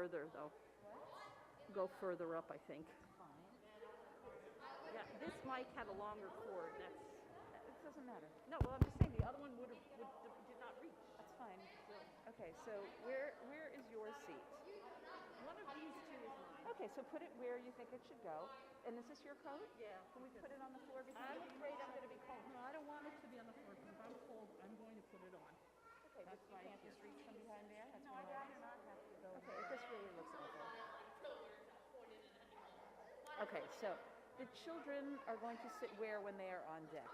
further, though. Go further up, I think. Fine. Yeah, this mic had a longer cord. It doesn't matter. No, well, I'm just saying the other one did not reach. That's fine. Okay, so where is your seat? One of these two is mine. Okay, so put it where you think it should go. And is this your coat? Yeah. Can we put it on the floor? I'm afraid I'm going to be cold. No, I don't want it to be on the floor because if I'm cold, I'm going to put it on. Okay, but you can't just reach from behind there? That's No, I'd rather not have to go. Okay, this really looks awful. Okay, so the children are going to sit where when they are on deck?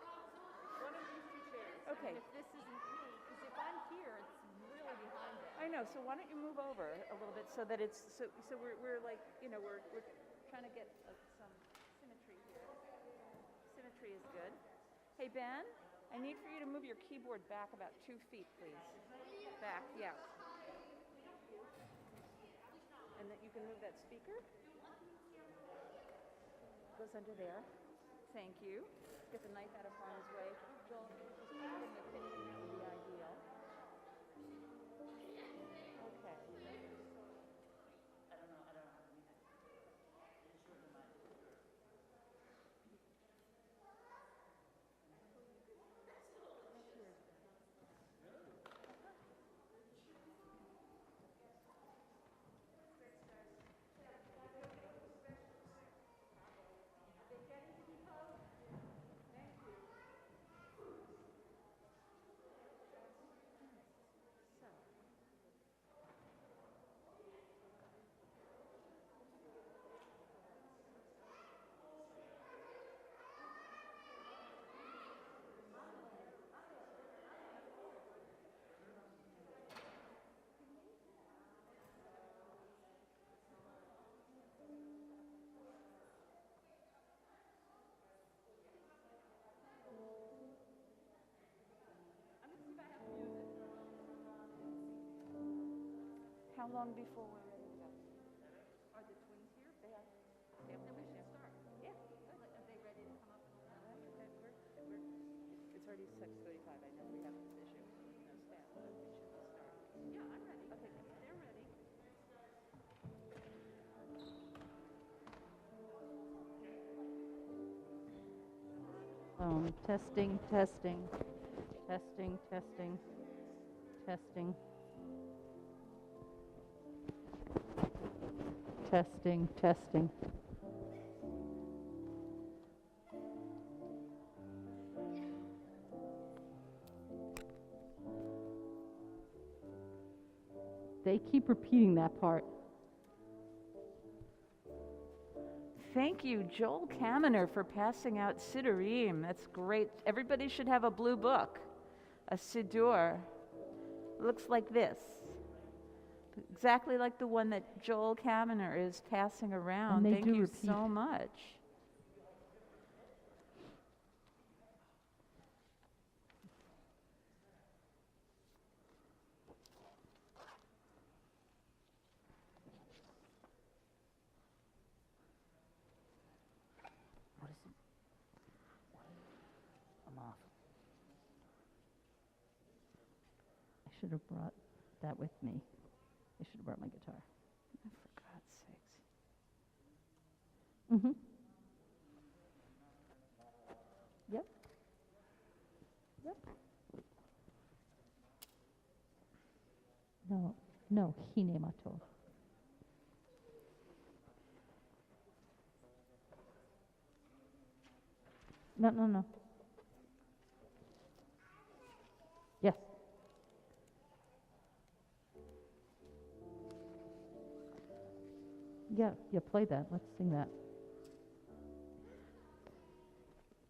One of these two chairs. Okay. And if this isn't me, because if I'm here, it's really behind it. I know, so why don't you move over a little bit so that it's, so we're like, you know, we're trying to get some symmetry here. Symmetry is good. Hey, Ben, I need for you to move your keyboard back about 2 feet, please. Back, yeah. And that you can move that speaker. Goes under there. Thank you. Get the knife out of harm's way. Joel, just put it in the kitchen. That would be ideal. Okay. How long before we're ready to go? Are the twins here? They are. Then we should start. Yeah. Are they ready to come up? It's already 6:35. I know we have this issue. No staff, but we should be starting. Yeah, I'm ready. Okay, good. They're ready. Testing, testing, testing, testing, testing, testing, testing. They keep repeating that part. Thank you, Joel Kaminer, for passing out Siddurim. That's great. Everybody should have a blue book, a Siddur. Looks like this. Exactly like the one that Joel Kaminer is passing around. And they Thank do you repeat. so much. What is it? I'm off. I should have brought that with me. I should have brought my guitar. Oh, for God's sakes. Mm-hmm. Yep. Yep. No, hine matov. No. Yes. Yeah, play that. Let's sing that.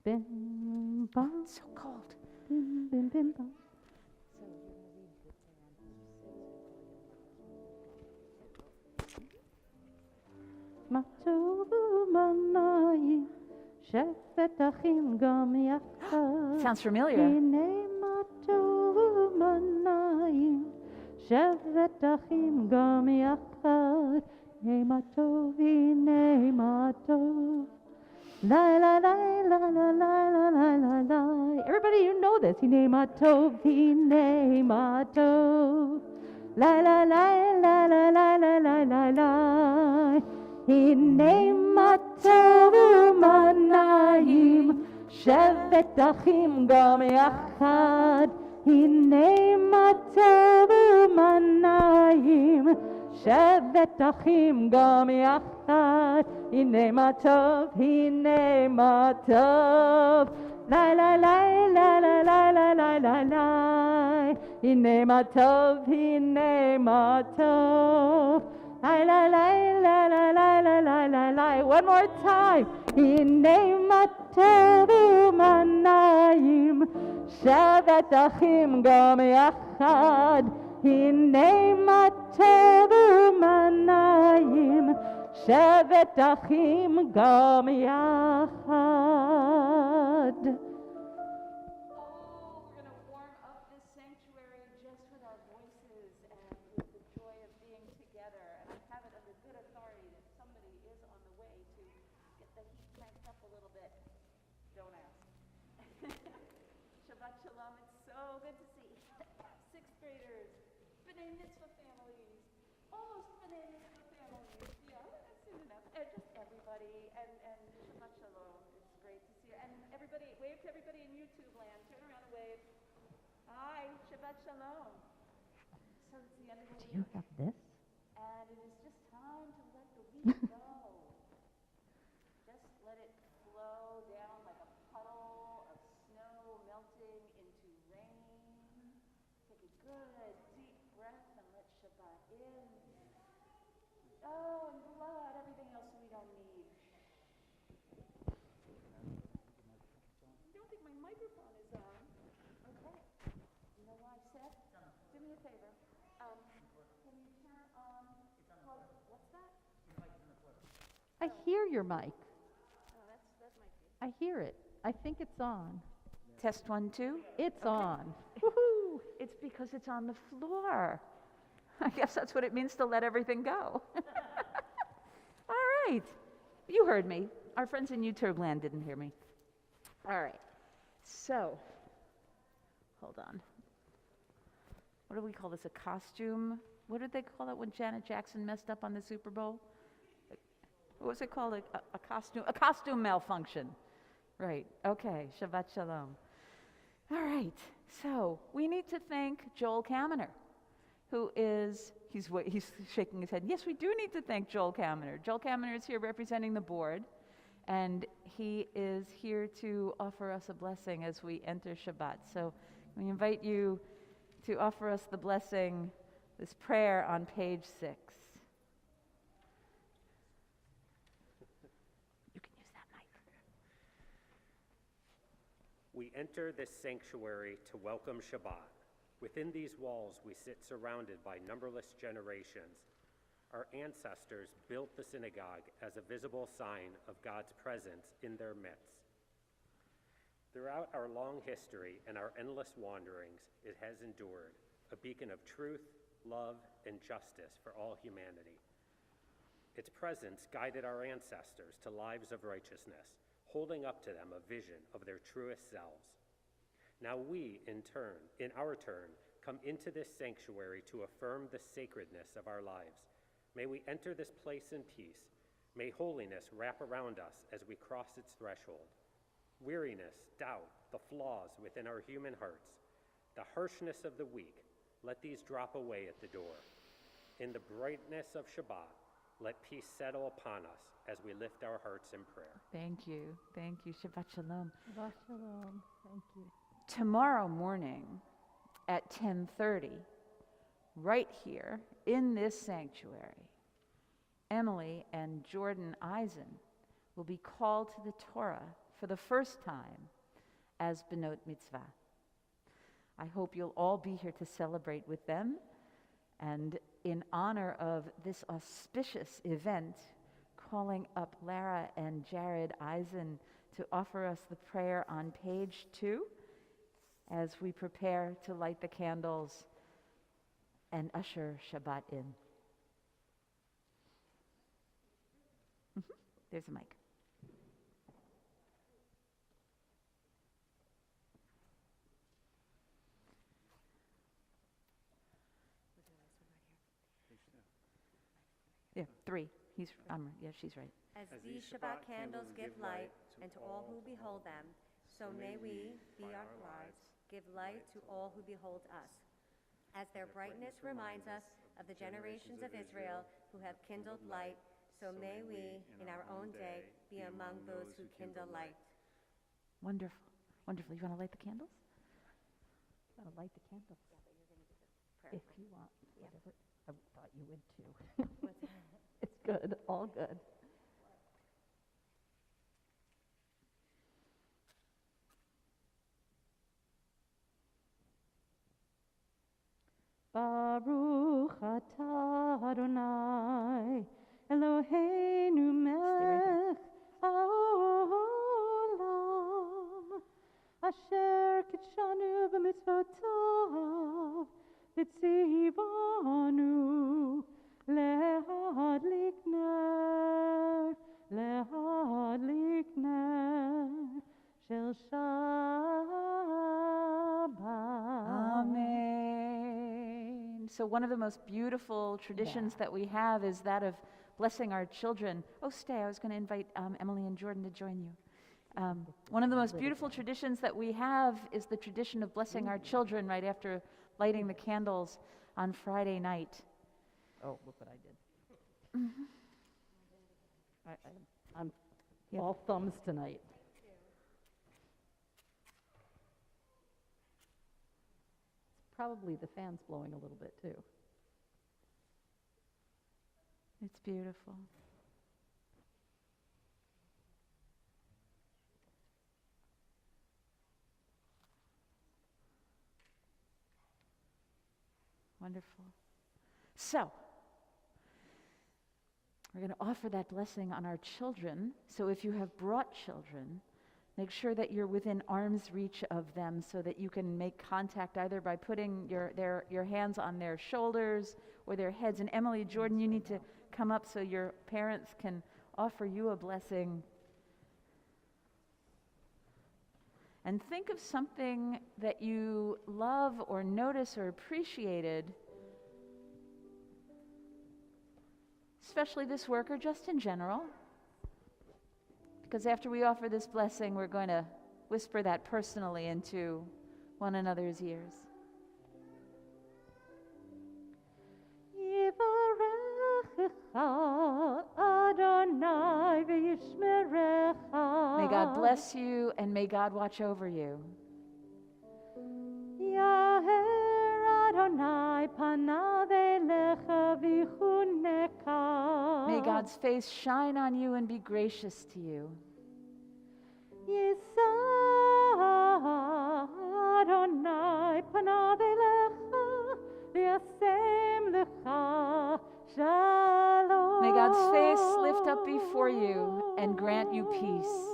Bim bam, It's so cold. bim bim bim bam. So you're going to read the Matovu manayim, shefet achim gam yachad. Sounds familiar. Hine matovu manayim, shefet achim gam yachad. Hine matov, hine matov. La la la la la la la la la la. Everybody, you know this. Hine matov, hine matov. La la la la la la la la la la. הנה מה טוב ומה נעים, שבת אחים גם יחד. הנה מה טוב ומה נעים, שבת אחים גם יחד. הנה מה טוב, הנה מה טוב. La la la la la la la la la la. הנה מה טוב, הנה מה טוב. La la la la la la la la la la. One more time. הנה מה טוב ומה נעים, שבת אחים גם יחד. הנה מה טוב ומה נעים, שבת אחים גם יחד. Oh, we're going to warm up this sanctuary just with our voices and with the joy of being together. And I have it under good authority that somebody is on the way to get the heat cranked up a little bit. Don't ask. Shabbat Shalom. It's so good to see sixth graders, B'nai Mitzvah families, almost B'nai Mitzvah families. Yeah, that's soon enough. Just everybody. And Shabbat Shalom. It's great to see you. And everybody, wave to everybody in YouTube land. Turn around and wave. Hi, Shabbat Shalom. So it's the end of the Do you week, have this? and it is just time to let the week go. Just let it flow down like a puddle of snow melting into rain. Take a good deep breath and let Shabbat in. Oh, and blood, everything else we don't need. I don't think my microphone is on. Okay. You know why, Seth? Do me a favor. Can you turn on? What's that? I hear your mic. Oh, that might be. I hear it. I think it's on. Test 1, 2. It's on. Woohoo! It's because it's on the floor. I guess that's what it means to let everything go. All right. You heard me. Our friends in YouTube land didn't hear me. All right. So, hold on. What do we call this? A costume? What did they call it when Janet Jackson messed up on the Super Bowl? What was it called? A costume malfunction. Right. Okay. Shabbat Shalom. All right. So we need to thank Joel Kaminer, who is, he's shaking his head. Yes, we do need to thank Joel Kaminer. Joel Kaminer is here representing the board, and he is here to offer us a blessing as we enter Shabbat. So we invite you to offer us the blessing, this prayer on page 6. You can use that mic. We enter this sanctuary to welcome Shabbat. Within these walls, we sit surrounded by numberless generations. Our ancestors built the synagogue as a visible sign of God's presence in their midst. Throughout our long history and our endless wanderings, it has endured, a beacon of truth, love, and justice for all humanity. Its presence guided our ancestors to lives of righteousness, holding up to them a vision of their truest selves. Now we, in our turn, come into this sanctuary to affirm the sacredness of our lives. May we enter this place in peace. May holiness wrap around us as we cross its threshold. Weariness, doubt, the flaws within our human hearts, the harshness of the weak, let these drop away at the door. In the brightness of Shabbat, let peace settle upon us as we lift our hearts in prayer. Thank you. Thank you. Shabbat Shalom. Shabbat Shalom. Thank you. Tomorrow morning at 10:30, right here in this sanctuary, Emily and Jordan Eisen will be called to the Torah for the first time as Benot Mitzvah. I hope you'll all be here to celebrate with them. And in honor of this auspicious event, calling up Lara and Jared Eisen to offer us the prayer on page 2 as we prepare to light the candles and usher Shabbat in. There's a mic. Yeah, 3. Yeah, she's right. As these Shabbat candles give light, and to all who behold them, so may we, be our lives, give light to all who behold us. As their brightness reminds us of the generations of Israel who have kindled light, so may we, in our own day, be among those who kindle light. Wonderful. Wonderful. You want to light the candles? You want to light the candles? Yeah, but you're going to give the prayer. If you want. Yeah. Whatever. I thought you would too. What's that? It's good. All good. Baruch atah Adonai Eloheinu melech haolam asher kitshanu b'mitzvotav v'tzivanu lehadlik ner shel Shabbat. Amen. So one of the most beautiful traditions that we have is that of blessing our children. Oh, stay. I was going to invite Emily and Jordan to join you. One of the most beautiful traditions that we have is the tradition of blessing our children right after lighting the candles on Friday night. Oh, look what I did. I'm all thumbs tonight. Probably the fan's blowing a little bit too. It's beautiful. Wonderful. So, we're going to offer that blessing on our children. So if you have brought children, make sure that you're within arm's reach of them so that you can make contact either by putting your hands on their shoulders or their heads. And Emily, Jordan, you need to come up so your parents can offer you a blessing. And think of something that you love or notice or appreciated, especially this work or just in general. Because after we offer this blessing, we're going to whisper that personally into one another's ears. May God bless you and may God watch over you. May God's face shine on you and be gracious to you. May God's face lift up before you and grant you peace.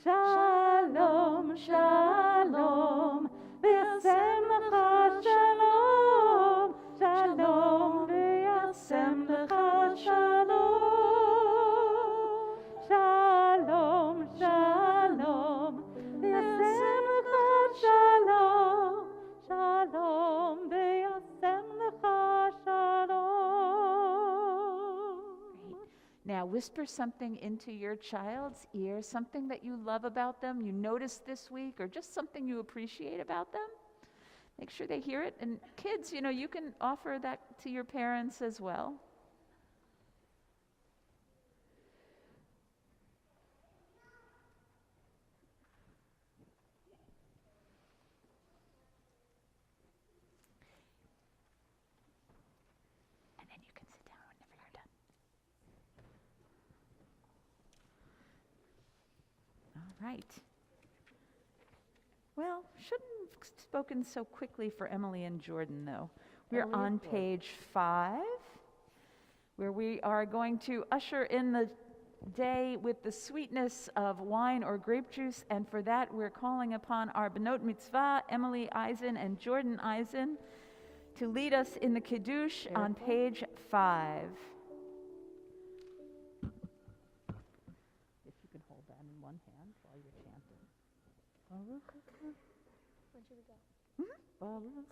Shalom, shalom, v'yasem lecha shalom, shalom, v'yasem lecha shalom, shalom, shalom, v'yasem lecha shalom, shalom, v'yasem lecha shalom. Now whisper something into your child's ear, something that you love about them, you noticed this week, or just something you appreciate about them. Make sure they hear it. And kids, you can offer that to your parents as well. And then you can sit down whenever you're done. All right. Well, shouldn't have spoken so quickly for Emily and Jordan, though. We're on page 5, where we are going to usher in the day with the sweetness of wine or grape juice, and for that we're calling upon our Benot Mitzvah, Emily Eisen and Jordan Eisen, to lead us in the Kiddush on page 5. If you can hold that in one hand while you're chanting. When should we go? Baruch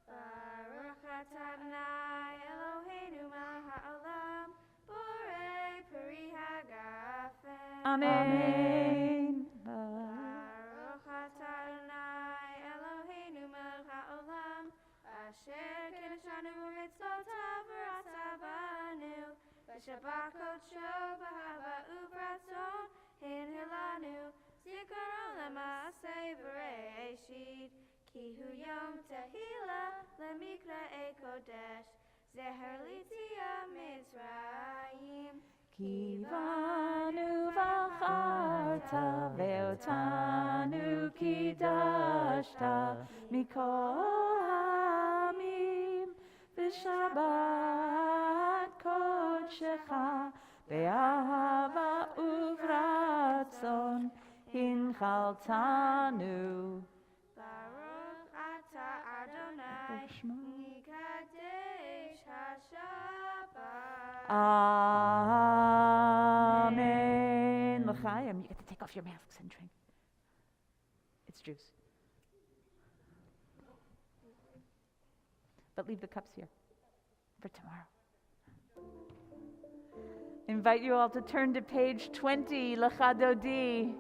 Baruch atah Adonai Eloheinu melech haolam Amen. Baruch atah Adonai Eloheinu melech haolam, asher kiddushanu b'mitzvotav v'rasa banu, v'shabbat kodsho b'ahava u'b'ratzon hinhilanu, zikaron l'maaseh b'reishit, ki hu yom tehila lemikra kodesh, zeher l'yetziat Mitzrayim. Kivanu v'acharta ve'otanu kiddashta mikol ha'amim v'shabbat kodshecha be'ahava u'v'ratzon hinchaltanu. Baruch atah Adonai Mikadesh HaShabbat. Amen. L'chaim, you get to take off your masks and drink. It's juice. But leave the cups here for tomorrow. Invite you all to turn to page 20, L'chadodi.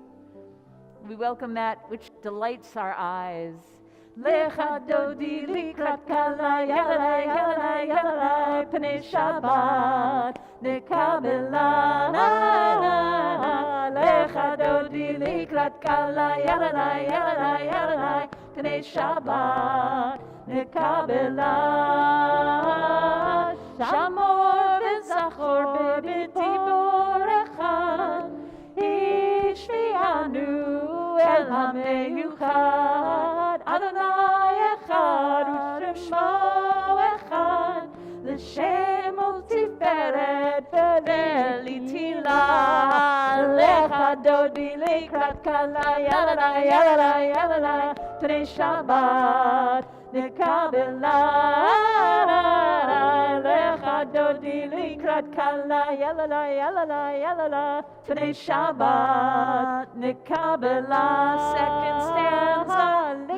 We welcome that which delights our eyes. L'chadodi likrat kala yalai yalai yalai pnei Shabbat nekabela na l'chadodi likrat kala yalai yalai yalai pnei Shabbat nekabela shamor v'zachor b'dibur echad ishmianu el hameyuchad Adonai echad u'shemo echad l'shem u'tiferet ve'litila l'chadodi likrat kala yalalai yalalai yalalai pnei Shabbat nekabela l'chadodi likrat kala yalalai yalalai yalalai pnei Shabbat nekabela. Second stanza.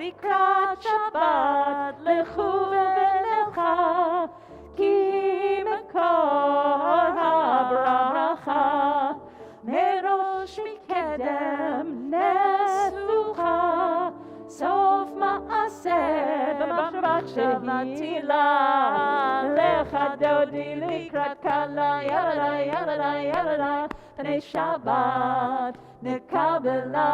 Likrat Shabbat lechu v'lecha ki mekor habracha merosh mikedem nesucha sof ma'aseh b'machshavat she'hitila l'chadodi likrat kala yalalai yalalai yalalai pnei Shabbat nekabela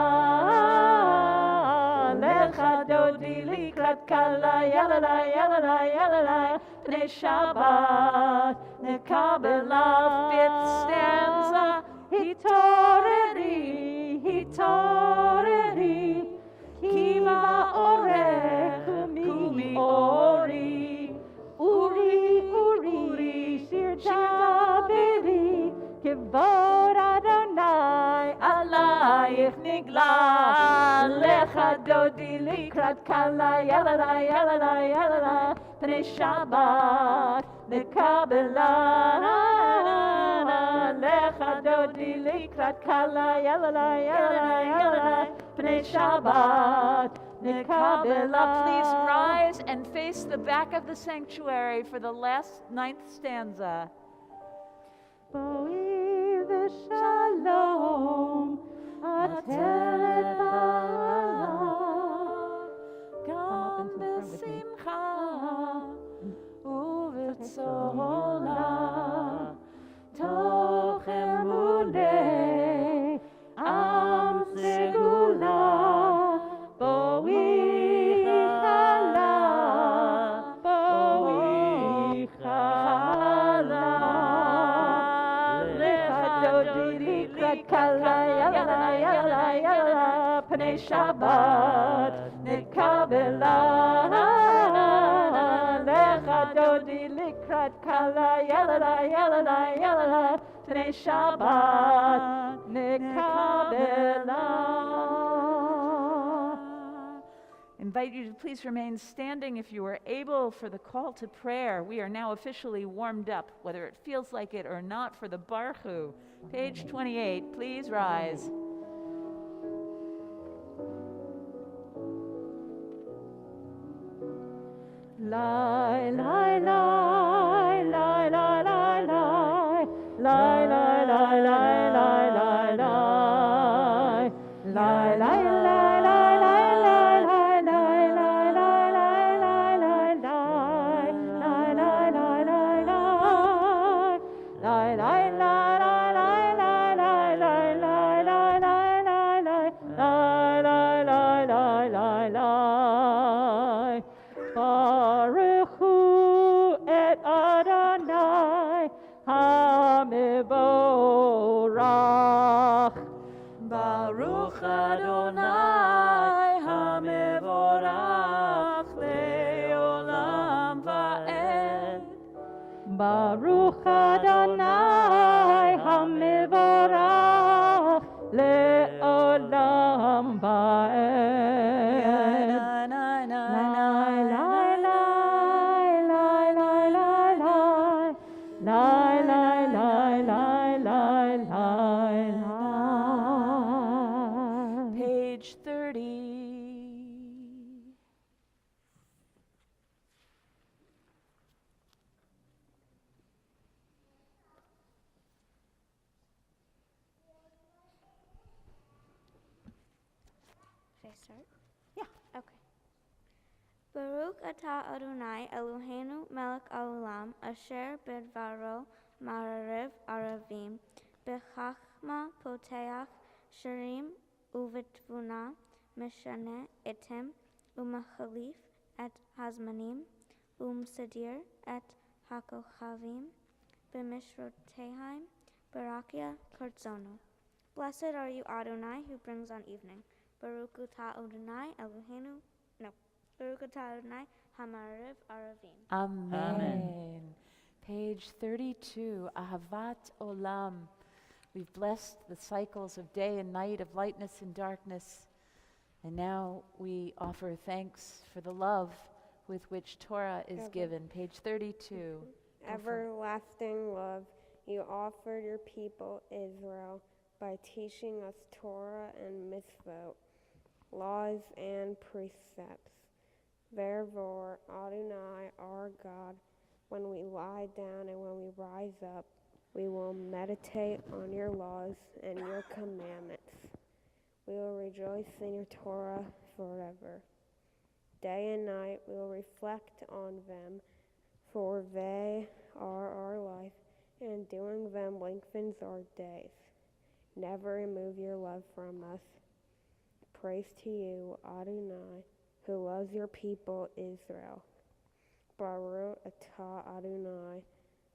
l'chadodi likrat kala yalalai yalalai yalalai pnei Shabbat nekabela. Fifth stanza. Hitoreri hitoreri ki ma'orech mi ori uri uri shir dabiri kivod Adonai alayich nigla l'chadodi likrat kala yalalai yalalai yalalai pnei Shabbat nekabela l'chadodi likrat kala yalalai yalalai yalalai pnei Shabbat nekabela. Please rise and face the back of the sanctuary for the last 9th stanza. Boi v'shalom ateret ba'alam gam b'simcha u'v'tzola toch emunei am segula boi chala boi chala l'chadodi likrat kala yalalai yalalai yalalai pnei Shabbat nekabela l'chadodi likrat kala yalalai yalalai yalalai pnei Shabbat nekabela. Invite you to please remain standing if you are able for the call to prayer. We are now officially warmed up, whether it feels like it or not, for the Baruch. Page 28, please rise. Lai, lai, lai, lai, lai, lai, lai, lai, lai, lai, lai, lai, lai, lai. HaMevorach. Baruch Adonai HaMevorach le'olam va'ed. Baruch Adonai HaMevorach le'olam va'ed. Page 30. Should I start? Yeah. Okay. Baruch atah Adonai Eloheinu melech haolam asher bidvaro ma'ariv aravim bechachma poteach shirim uvitvuna mishane etim umachalif et hazmanim umsadir et hakochavim b'mishrotehaim barakia kartzono. Blessed are you, Adonai, who brings on evening. Baruch atah Adonai Eloheinu. No. Baruch atah Adonai Hamariv Aravim. Amen. Page 32, Ahavat Olam. We've blessed the cycles of day and night, of lightness and darkness. And now we offer thanks for the love with which Torah is given. Page 32. Everlasting love, you offered your people Israel by teaching us Torah and mitzvot, laws and precepts. Therefore, Adonai, our God, when we lie down and when we rise up, we will meditate on your laws and your commandments. We will rejoice in your Torah forever. Day and night we will reflect on them, for they are our life, and doing them lengthens our days. Never remove your love from us. Praise to you, Adonai, who loves your people Israel. Baruch atah Adonai,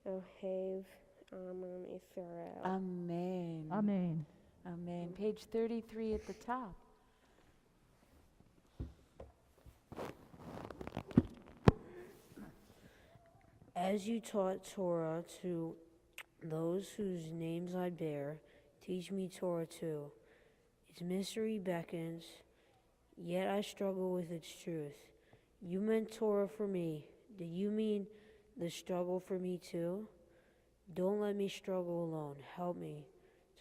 Ohev Amon Israel. Amen. Amen. Amen. Page 33 at the top. As you taught Torah to those whose names I bear, teach me Torah too. Its mystery beckons, yet I struggle with its truth. You meant Torah for me. Do you mean the struggle for me too? Don't let me struggle alone. Help me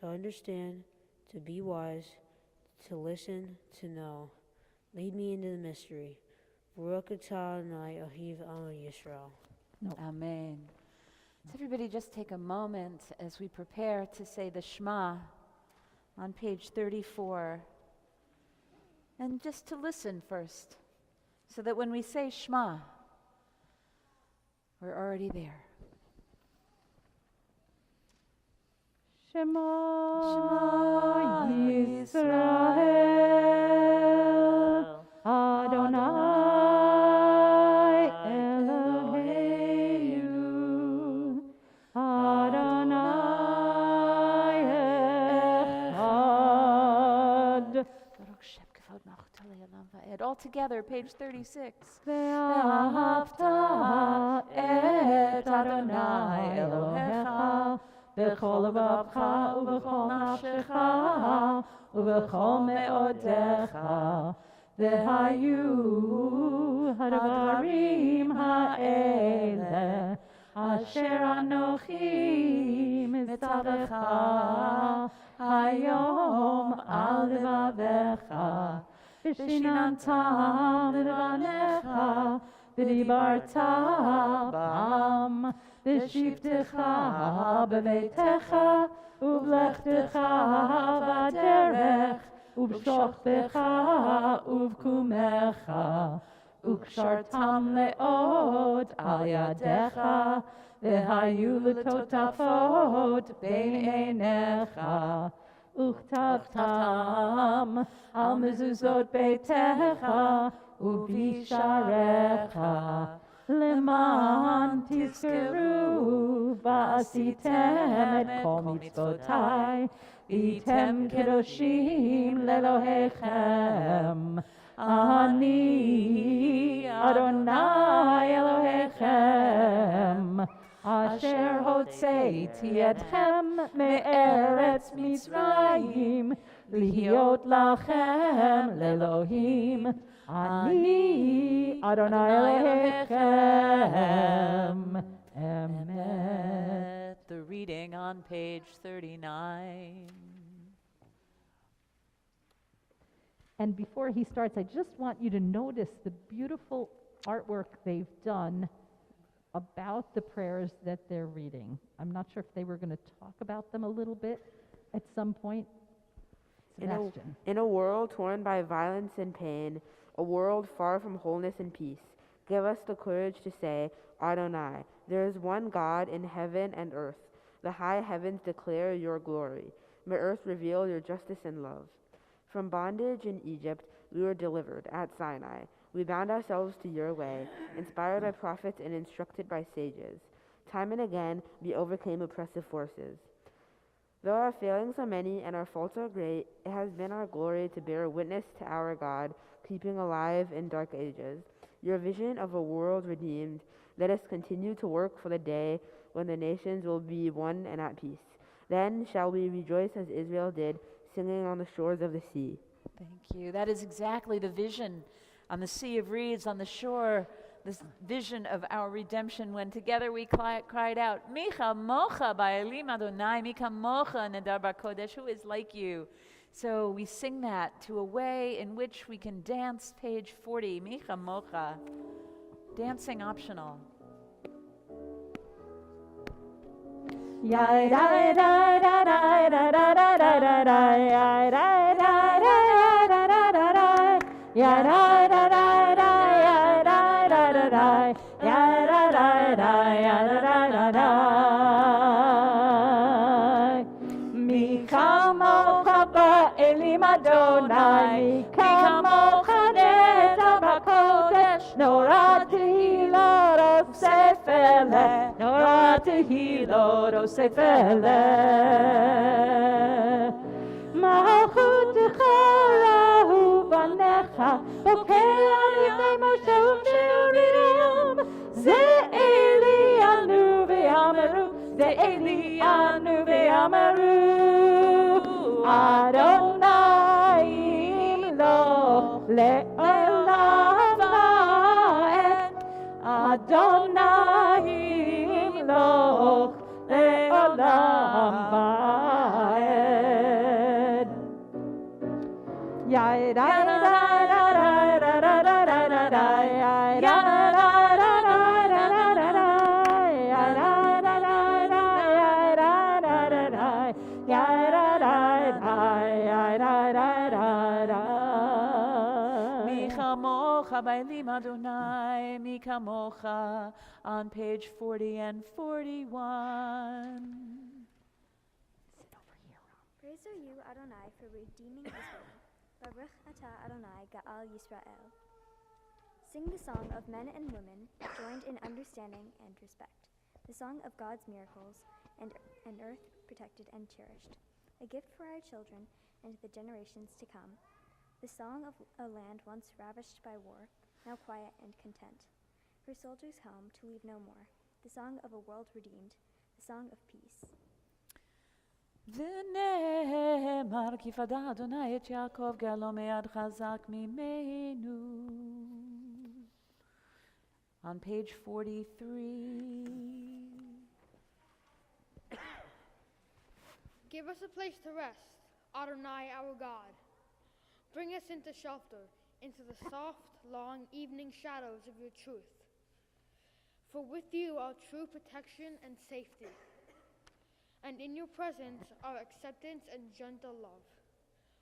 to understand, to be wise, to listen, to know. Lead me into the mystery. Baruch atah Adonai Ohev Amon Yisrael. Amen. So everybody just take a moment as we prepare to say the Shema on page 34. And just to listen first, so that when we say Shema, we're already there. Shema Yisrael, Adonai Eloheinu, Adonai Echad. Baruch Shem Kavod Malchut Le'olam Va'ed. All together, page 36. Ve'ahavta et Adonai Elohecha b'chol לבבך ובכל נפשך ובכל מאודיך והיו הדברים האלה אשר אנוכי מצווך היום על לבביך ושיננתם לבניך ודיברת בם בשבתך בביתך ובלכתך בדרך ובשוכבך ובקומך וקשרתם מאוד על ידיך והיו לטוטפות בין עיניך וכתבתם על מזוזות ביתך ובשעריך למען תזכרו ועשיתם את כל מצוותיי, והייתם קדושים לאלוהיכם. אני אדוני אלוהיכם, אשר הוצאתי אתכם מארץ מצרים, להיות לכם לאלוהים. אני אדוני אלוהיכם. Amen. The reading on page 39. And before he starts, I just want you to notice the beautiful artwork they've done about the prayers that they're reading. I'm not sure if they were going to talk about them a little bit at some point. Sebastian. In a world torn by violence and pain, a world far from wholeness and peace, give us the courage to say, Adonai, there is one God in heaven and earth. The high heavens declare your glory. May earth reveal your justice and love. From bondage in Egypt, we were delivered at Sinai. We bound ourselves to your way, inspired by prophets and instructed by sages. Time and again, we overcame oppressive forces. Though our failings are many and our faults are great, it has been our glory to bear witness to our God, keeping alive in dark ages. Your vision of a world redeemed, let us continue to work for the day when the nations will be one and at peace. Then shall we rejoice as Israel did, singing on the shores of the sea. Thank you. That is exactly the vision on the Sea of Reeds, on the shore, this vision of our redemption when together we cried out, Micha mocha ba'elim Adonai, Micha mocha nedar b'kodesh, who is like you? So we sing that to a way in which we can dance, page 40, Micha mocha. Dancing optional. מי כמוך באלים אדוני, מי כמוך נטע בקודש, נורא תהילות אוסף אלה, נורא תהילות אוסף אלה. מלכותך ראו בניך, בוקע לפני משה ומרים, זה אלינו ואמרו, זה אלינו ואמרו, אדוני ימלוך לעולם ועד, אדוני ימלוך לעולם ועד. יא דה דה דה דה דה דה דה דה יא Ba'elim Adonai, mi kamocha, on page 40 and 41. Praise are you, Adonai, for redeeming Israel. Baruch atah Adonai Ga'al Yisrael. Sing the song of men and women, joined in understanding and respect. The song of God's miracles, and earth protected and cherished. A gift for our children and the generations to come. The song of a land once ravished by war, now quiet and content. For soldiers home to leave no more. The song of a world redeemed, the song of peace. ונאמר כי פדה אדוני את יעקב גאלו מיד חזק ממנו. On page 43. Give us a place to rest, Adonai our God. Bring us into shelter, into the soft, long evening shadows of your truth. For with you are true protection and safety, and in your presence are acceptance and gentle love.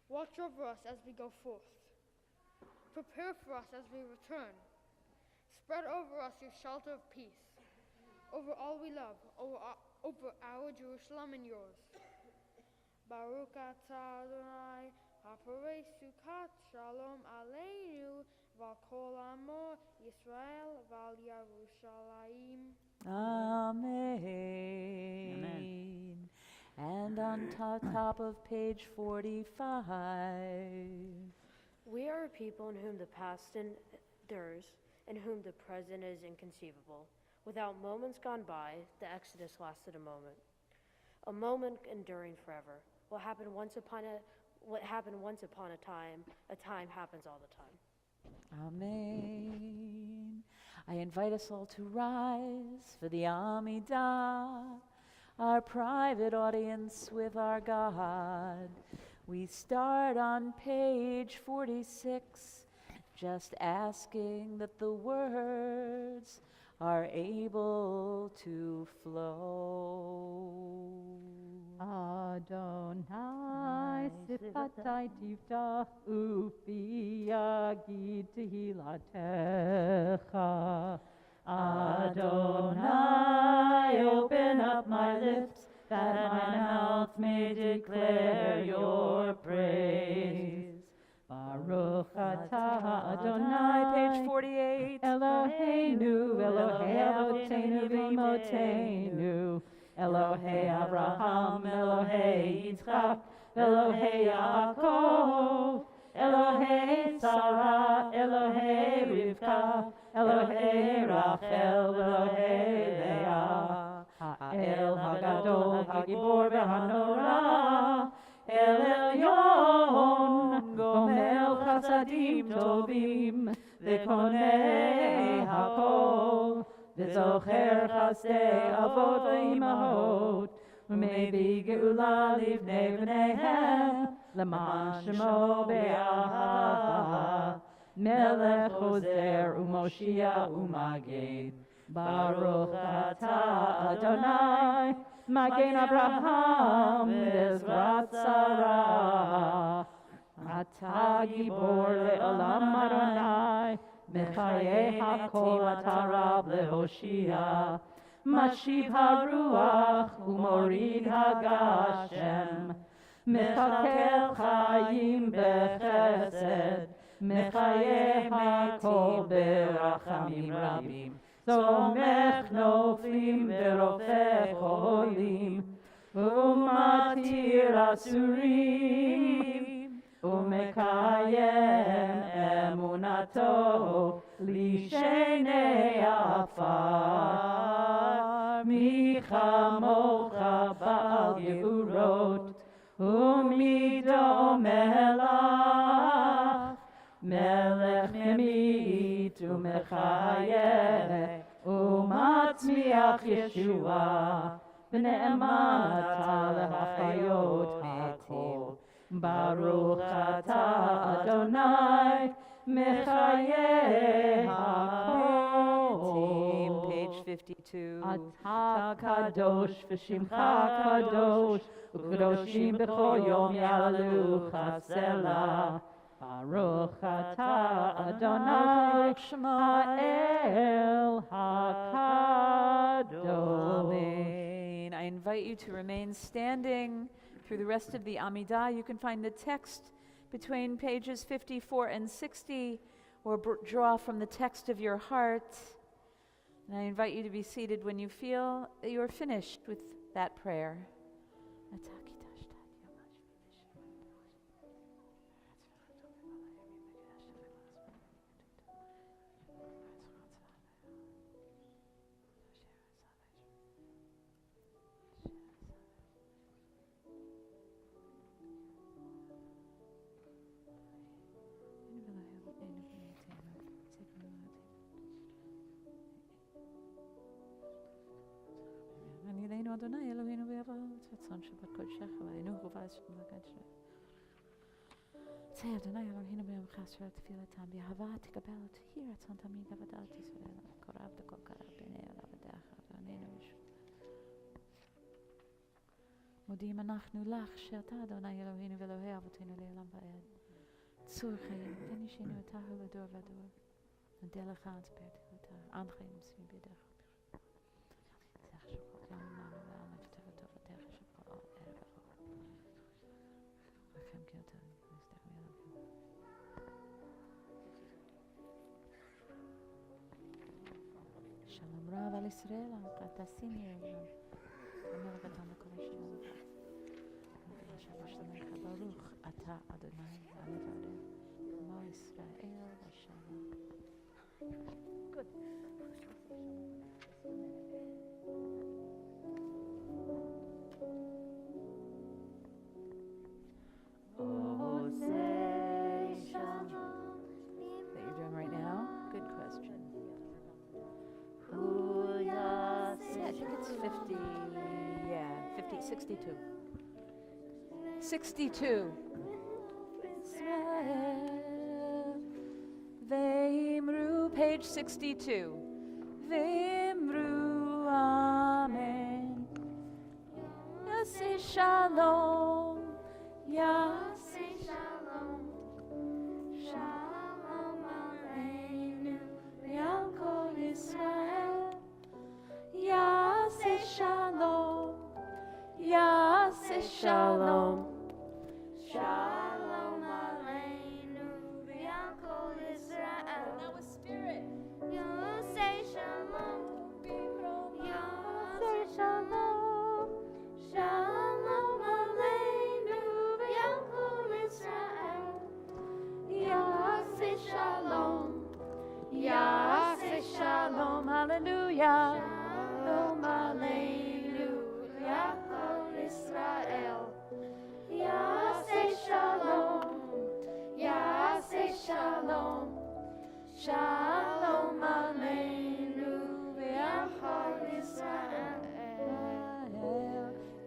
Watch over us as we go forth. Prepare for us as we return. Spread over us your shelter of peace, over all we love, over our Jerusalem and yours. Baruch atah Adonai, Haparei Sukkot Shalom Aleinu Val Kol Amo Yisrael Val Yerushalayim. Amen. And on top of page 45. We are a people in whom the past endures, in whom the present is inconceivable. Without moments gone by, the Exodus lasted a moment enduring forever. What happened once upon a time happens all the time. Amen. I invite us all to rise for the Amidah, our private audience with our God. We start on page 46, just asking that the words are able to flow. Adonai sifatai tiftach ufi yagid tehilatecha. Adonai, open up my lips, that my mouth may declare your praise. Baruch atah Adonai, Page 48. Eloheinu, Elohei Avotenu v'Imotenu, Elohei Abraham, Elohei Yitzchak, Elohei Yaakov, Elohei Sarah, Elohei Rivka, Elohei Rachel, Elohei Leah, Ha'el Hagadol, Hagibor v'Hanora, El Elyon, Gomel Chasadim Tovim, V'konei Hakol, V'zocher Chasdei Avot v'Imahot, U'mevi Geula Livnei B'neihem, L'man Shemo Be'ahava, Melech Ozer U'Moshia U'Maged, Baruch atah Adonai, Magen Abraham, Bezrat Sarah, Atah Gibor le'olam Adonai, Mechayeh hakol atah Rab lehoshia, Mashiv haruach u'morid hagashem, Mechakel chayim bechesed, Mechayeh hakol berachamim rabim, Somech noflim verofech holim, Umatir asurim, Umekayem emunato, Lishenei afar, Michamocha ba'al geburot, Umido melach, Melech memit umechayeh, Umatzmiach Yeshua, B'ne'emat lehachayot hakol, Baruch atah Adonai, Mechayeh hakol. Page 52. Atah kadosh v'shimcha kadosh, U'kadoshim b'chol yom ya'alu chasela. Baruch atah Adonai, Ha'el HaKadosh. Amen. I invite you to remain standing through the rest of the Amidah. You can find the text between pages 54 and 60, or draw from the text of your heart. And I invite you to be seated when you feel that you are finished with that prayer. Adonai Eloheinu v'Yavot, Ratzon Shabbat Kodshech V'Aleinu Chuvas Shemlakat Sheh. Tzei Adonai Eloheinu b'Yom Chasher Tfilatam B'Yahava Tikabel T'hi Ratzon Tamid Avadat Yisrael Korav D'Kol Karav B'nei Avadecha V'Aneinu Yeshua. Modim Anachnu Lach She'ata Adonai Eloheinu v'Elohei Avotenu Le'olam Va'ed. Tzur Chayim Ten Yishenu Otahu L'Dor V'Dor. Nodeh Lecha Ansper Tehutah Anchayim Svi B'Yadech. Shalom Rav al Israel, Qatasim Yom. Amelech Atam Kol Shalom. Shalom Baruch Ata Adonai Alevad. Mo Israel Shalom. Good. Oh, say shalom. That you're doing right now? Good question. Huya Yeah, I think it's 50. Yeah, 50, 62. 62. Israel. Veimru, page 62. Veimru, amen. Yaseh shalom. Yaseh shalom. Shalom aleinu. Ve'al kol Yisrael. Yaseh shalom. Yaseh shalom. Shalom aleinu. Ve'al kol Yisrael. Now with spirit. Yaseh shalom. Yaseh shalom. Shalom aleinu. Ve'al kol Yisrael. Yaseh shalom. Yaseh shalom. Hallelujah. Shalom aleinu. Ve'al kol Yisrael. Yaseh shalom. Yaseh shalom. Shalom aleinu. Ve'al kol Yisrael.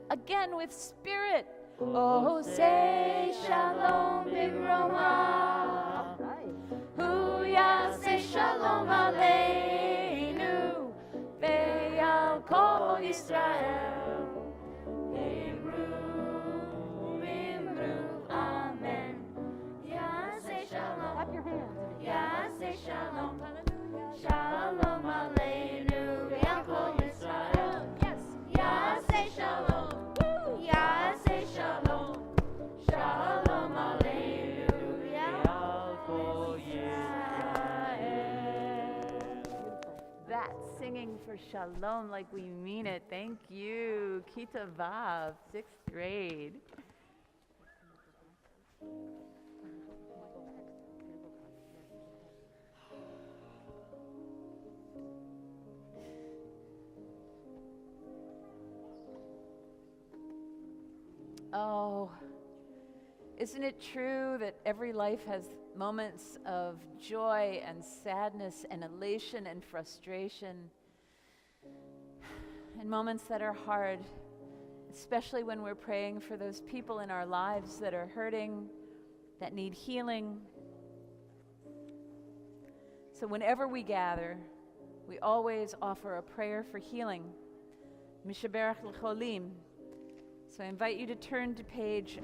Again with spirit. Oh, say shalom b'roma. Hu yaseh shalom aleinu. Ve'al kol Yisrael. V'imru, amen. Yaseh shalom. Clap your hands. Yaseh shalom. Shalom aleinu. Ve'al kol Yisrael. Yes. Yaseh shalom. Yaseh shalom. Shalom aleinu. Ve'al kol Yisrael. That's singing for shalom like we mean it. Thank you. Kita Vav, 6th grade. Oh, isn't it true that every life has moments of joy and sadness and elation and frustration, and moments that are hard, especially when we're praying for those people in our lives that are hurting, that need healing. So whenever we gather, we always offer a prayer for healing. Mishaberach l'cholim. So I invite you to turn to page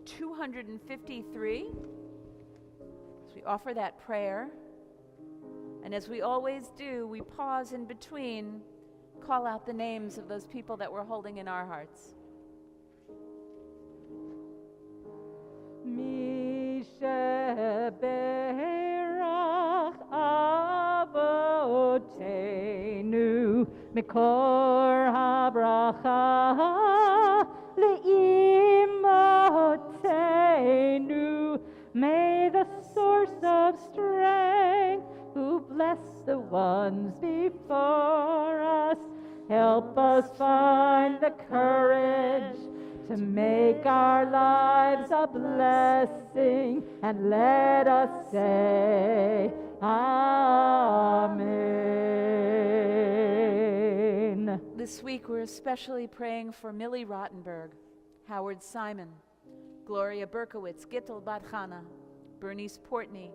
253. So we offer that prayer. And as we always do, we pause in between, call out the names of those people that we're holding in our hearts. Mishaberach avotenu mikor habracha le'imotenu. May the source of strength, who bless the ones before us, help us find the courage to make our lives a blessing, and let us say Amen. This week we're especially praying for Millie Rottenberg, Howard Simon, Gloria Berkowitz, Gittel Bat Chana, Bernice Portney,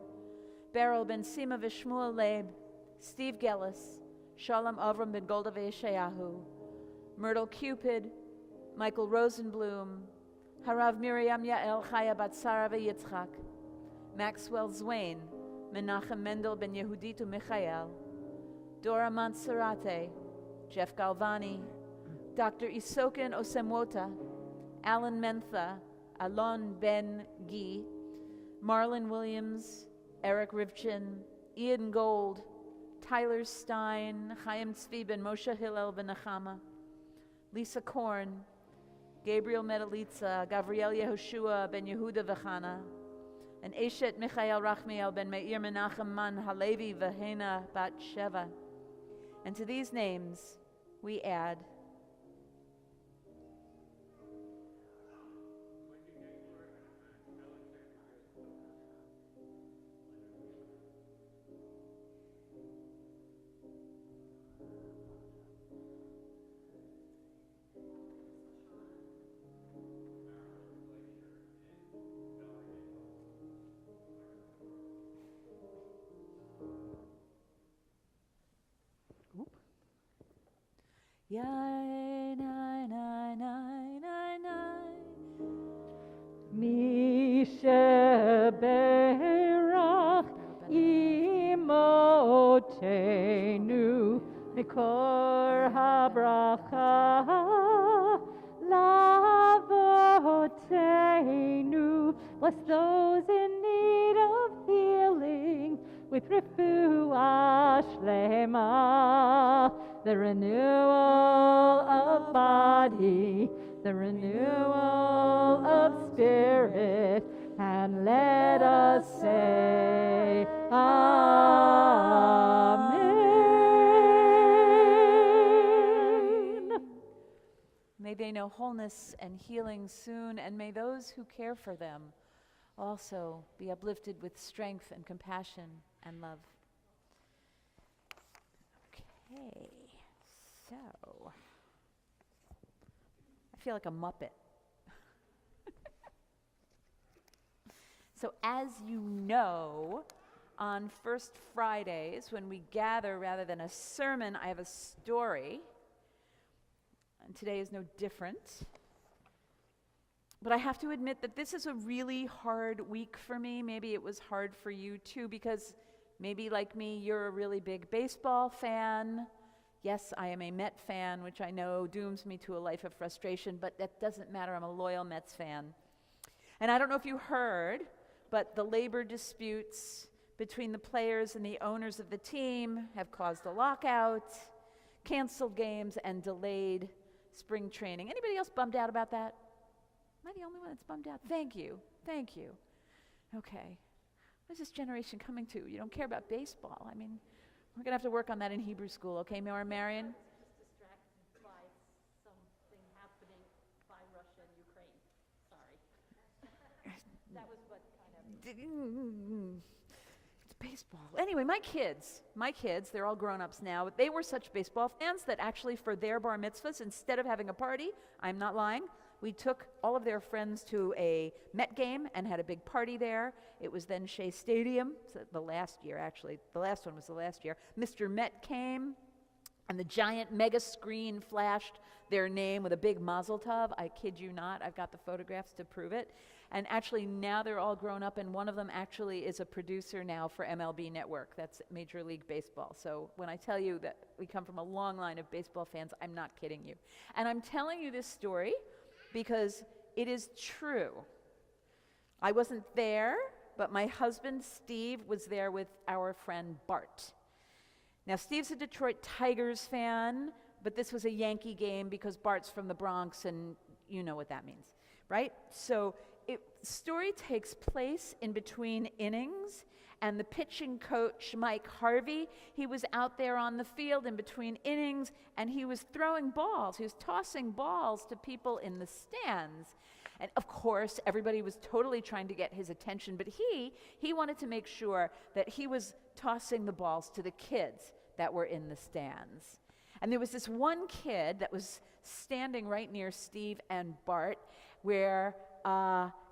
Beryl Ben Sima Vishmuel Leib, Steve Gellis, Shalom Avram Ben Golda Yeshayahu, Myrtle Cupid, Michael Rosenblum, Harav Miriam Yael Chaya Bat Sarah Yitzchak, Maxwell Zwain, Menachem Mendel Ben Yehuditu Michael, Dora Montserrate, Jeff Galvani, Dr. Isokin Osemwota, Alan Mentha, Alon Ben Gi, Marlon Williams, Eric Rivchin, Ian Gold, Tyler Stein, Chaim Tzvi ben Moshe Hillel ben Nechama, Lisa Korn, Gabriel Medalitza, Gavriel Yehoshua ben Yehuda v'Chana, and Eshet Michael Rachmiel ben Meir Menachem Man Halevi v'Hena bat Sheva. And to these names we add Yai nai nai nai nai nai Misha berach imotenu mikor habracha lavotenu. Bless those in need of healing with refuah shlema, the renewal of body, the renewal of spirit, and let us say Amen. may they know wholeness and healing soon, and may those who care for them also be uplifted with strength and compassion and love. Okay, so I feel like a Muppet. So as you know, on First Fridays, when we gather rather than a sermon, I have a story. And today is no different. But I have to admit that this is a really hard week for me. Maybe it was hard for you too, because maybe like me, you're a really big baseball fan. Yes, I am a Met fan, which I know dooms me to a life of frustration, but that doesn't matter. I'm a loyal Mets fan. And I don't know if you heard, but the labor disputes between the players and the owners of the team have caused a lockout, canceled games, and delayed spring training. Anybody else bummed out about that? Am I the only one that's bummed out? Thank you. Thank you. Okay. What is this generation coming to? You don't care about baseball. I mean, we're going to have to work on that in Hebrew school, okay, Marion? Just distracted by something happening by Russia and Ukraine. Sorry. That was what kind of... It's baseball. Anyway, my kids, they're all grown-ups now, but they were such baseball fans that actually for their bar mitzvahs, instead of having a party, I'm not lying, we took all of their friends to a Met game and had a big party there. It was then Shea Stadium, so the last year actually. The last one was the last year. Mr. Met came, and the giant mega screen flashed their name with a big mazel tov. I kid you not, I've got the photographs to prove it. And actually now they're all grown up, and one of them actually is a producer now for MLB Network. That's Major League Baseball. So when I tell you that we come from a long line of baseball fans, I'm not kidding you. And I'm telling you this story because it is true. I wasn't there, but my husband Steve was there with our friend Bart. Now Steve's a Detroit Tigers fan, but this was a Yankee game because Bart's from the Bronx, and you know what that means, right? So the story takes place in between innings, and the pitching coach, Mike Harvey, he was out there on the field in between innings, and he was throwing balls. He was tossing balls to people in the stands. And of course, everybody was totally trying to get his attention, but he wanted to make sure that he was tossing the balls to the kids that were in the stands. And there was this one kid that was standing right near Steve and Bart,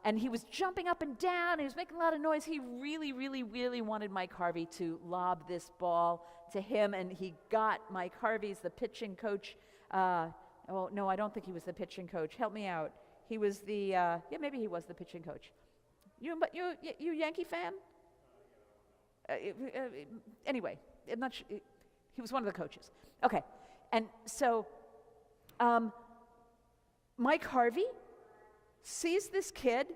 and he was jumping up and down, and he was making a lot of noise. He really, really, really wanted Mike Harvey to lob this ball to him, and he got Mike Harvey's the pitching coach. Oh, no, I don't think he was the pitching coach. Help me out. He was maybe he was the pitching coach. You Yankee fan? Anyway, I'm not sure. He was one of the coaches. Okay, and so Mike Harvey sees this kid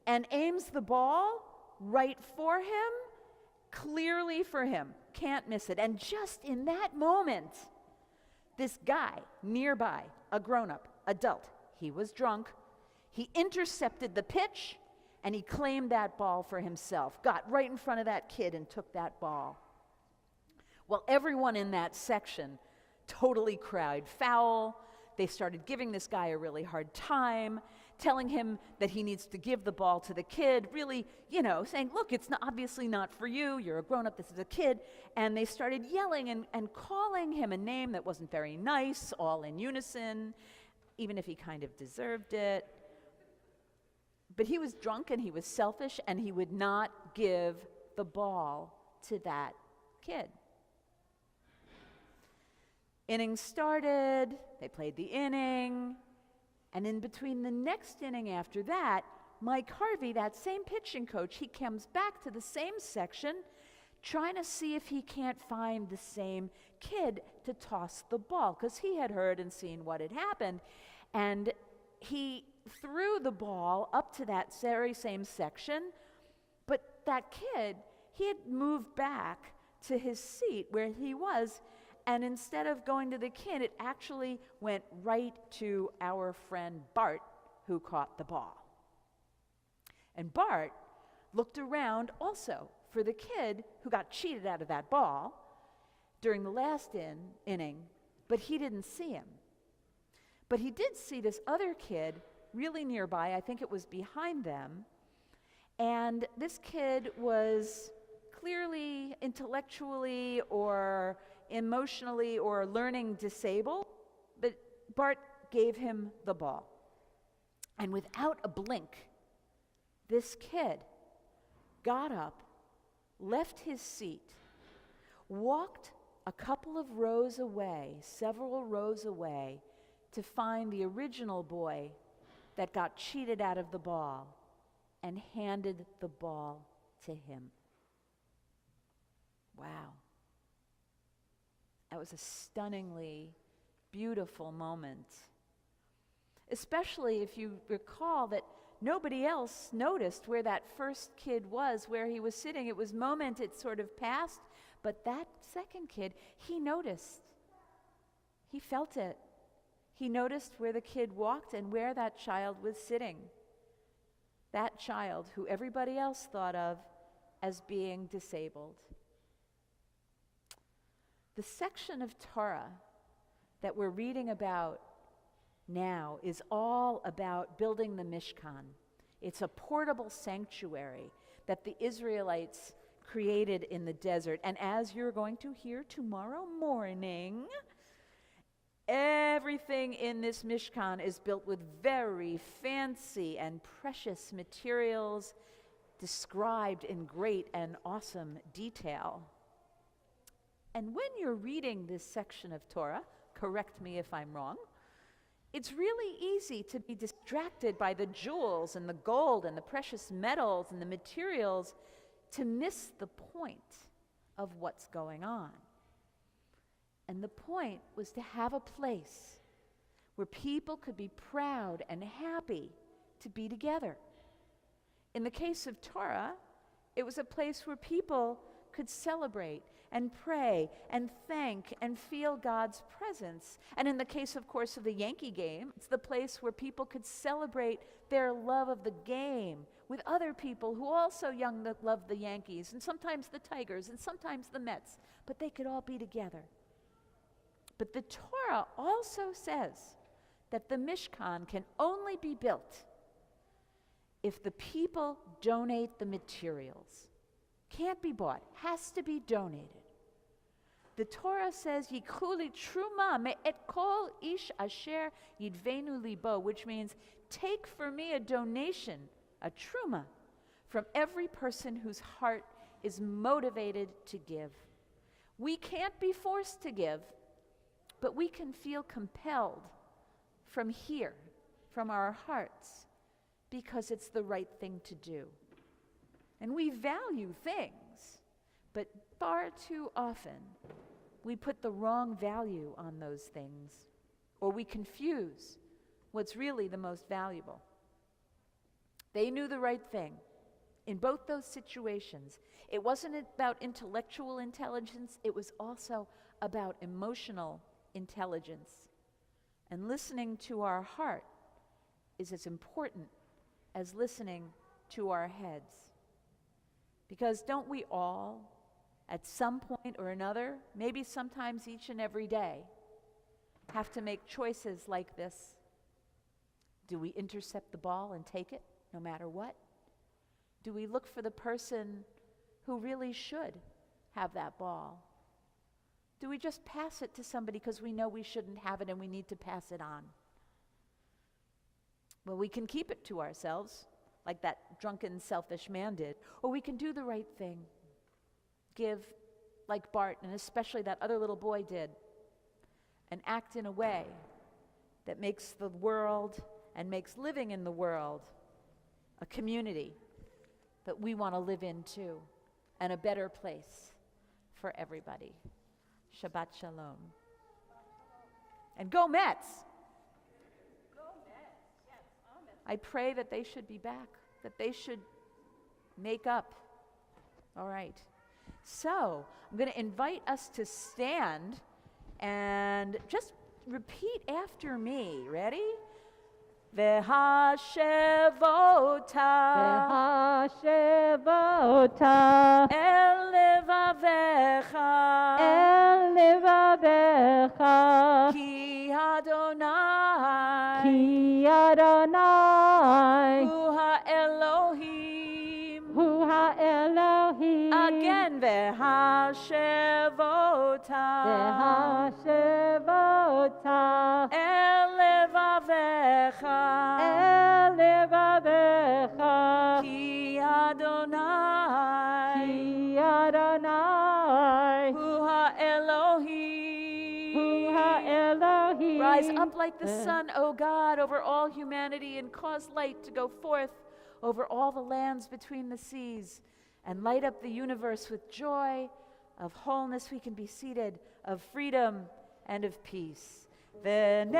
and aims the ball right for him, clearly for him. can't miss it. And just in that moment, this guy nearby, a grown-up, adult, he was drunk, he intercepted the pitch, and he claimed that ball for himself, got right in front of that kid and took that ball. Well, everyone in that section totally cried foul. They started giving this guy a really hard time, telling him that he needs to give the ball to the kid, really, saying, look, it's obviously not for you. You're a grown-up. This is a kid. And they started yelling and calling him a name that wasn't very nice, all in unison, even if he kind of deserved it. But he was drunk and he was selfish, and he would not give the ball to that kid. Inning started, they played the inning, and in between the next inning after that, Mike Harvey, that same pitching coach, he comes back to the same section trying to see if he can't find the same kid to toss the ball, because he had heard and seen what had happened. And he threw the ball up to that very same section, but that kid, he had moved back to his seat where he was, and instead of going to the kid, it actually went right to our friend Bart, who caught the ball. And Bart looked around also for the kid who got cheated out of that ball during the last inning, but he didn't see him. But he did see this other kid really nearby. I think it was behind them. And this kid was clearly intellectually or emotionally or learning disabled, but Bart gave him the ball. And without a blink, this kid got up, left his seat, walked a couple of rows away, several rows away, to find the original boy that got cheated out of the ball and handed the ball to him. Wow. That was a stunningly beautiful moment. Especially if you recall that nobody else noticed where that first kid was, where he was sitting. It was moment it sort of passed, but that second kid, he noticed. He felt it. He noticed where the kid walked and where that child was sitting. That child who everybody else thought of as being disabled. The section of Torah that we're reading about now is all about building the Mishkan. It's a portable sanctuary that the Israelites created in the desert. And as you're going to hear tomorrow morning, everything in this Mishkan is built with very fancy and precious materials described in great and awesome detail. And when you're reading this section of Torah, correct me if I'm wrong, it's really easy to be distracted by the jewels and the gold and the precious metals and the materials to miss the point of what's going on. And the point was to have a place where people could be proud and happy to be together. In the case of Torah, it was a place where people could celebrate and pray and thank and feel God's presence. And in the case, of course, of the Yankee game, it's the place where people could celebrate their love of the game with other people who also loved the Yankees, and sometimes the Tigers, and sometimes the Mets, but they could all be together. But the Torah also says that the Mishkan can only be built if the people donate the materials. Can't be bought, has to be donated. The Torah says, Yikhu li truma me'et kol ish asher yidvenu libo, which means take for me a donation, a truma, from every person whose heart is motivated to give. We can't be forced to give, but we can feel compelled from here, from our hearts, because it's the right thing to do. And we value things, but far too often we put the wrong value on those things, or we confuse what's really the most valuable. They knew the right thing. In both those situations, it wasn't about intellectual intelligence, it was also about emotional intelligence. And listening to our heart is as important as listening to our heads. Because don't we all, at some point or another, maybe sometimes each and every day, have to make choices like this? Do we intercept the ball and take it, no matter what? Do we look for the person who really should have that ball? Do we just pass it to somebody because we know we shouldn't have it and we need to pass it on? Well, we can keep it to ourselves, like that drunken, selfish man did, or we can do the right thing. Give, like Bart, and especially that other little boy did, and act in a way that makes the world and makes living in the world a community that we want to live in too, and a better place for everybody. Shabbat Shalom. And go Mets! Go Mets! Yes, amen. I pray that they should be back, that they should make up. All right. So, I'm going to invite us to stand and just repeat after me. Ready? V'hashevota el levavecha ki Adonai hu ha'Elohim again v'hashevota el levavecha ki Adonai hu ha'Elohim. Rise up like the sun, O God, over all humanity, and cause light to go forth over all the lands between the seas, and light up the universe with joy of wholeness. We can be seated, of freedom and of peace. V'ne'emar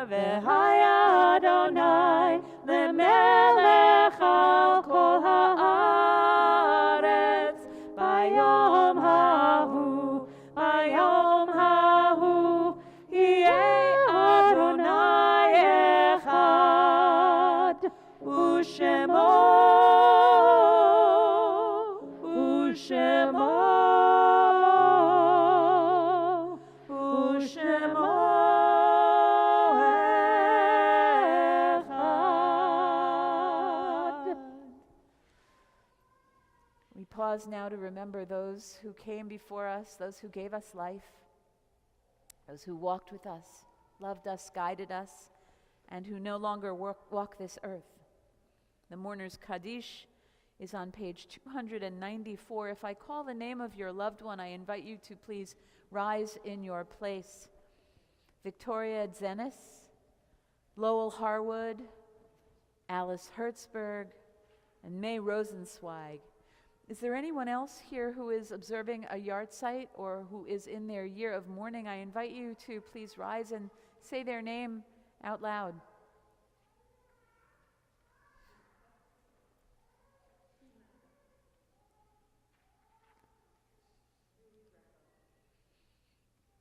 v'haya Adonai lemelech al kol haaretz bayom hahu yeh Adonai echad u'shemo We pause now to remember those who came before us, those who gave us life, those who walked with us, loved us, guided us, and who no longer walk this earth. The Mourner's Kaddish is on page 294. If I call the name of your loved one, I invite you to please rise in your place. Victoria Zenis, Lowell Harwood, Alice Hertzberg, and May Rosenzweig. Is there anyone else here who is observing a yahrzeit or who is in their year of mourning? I invite you to please rise and say their name out loud.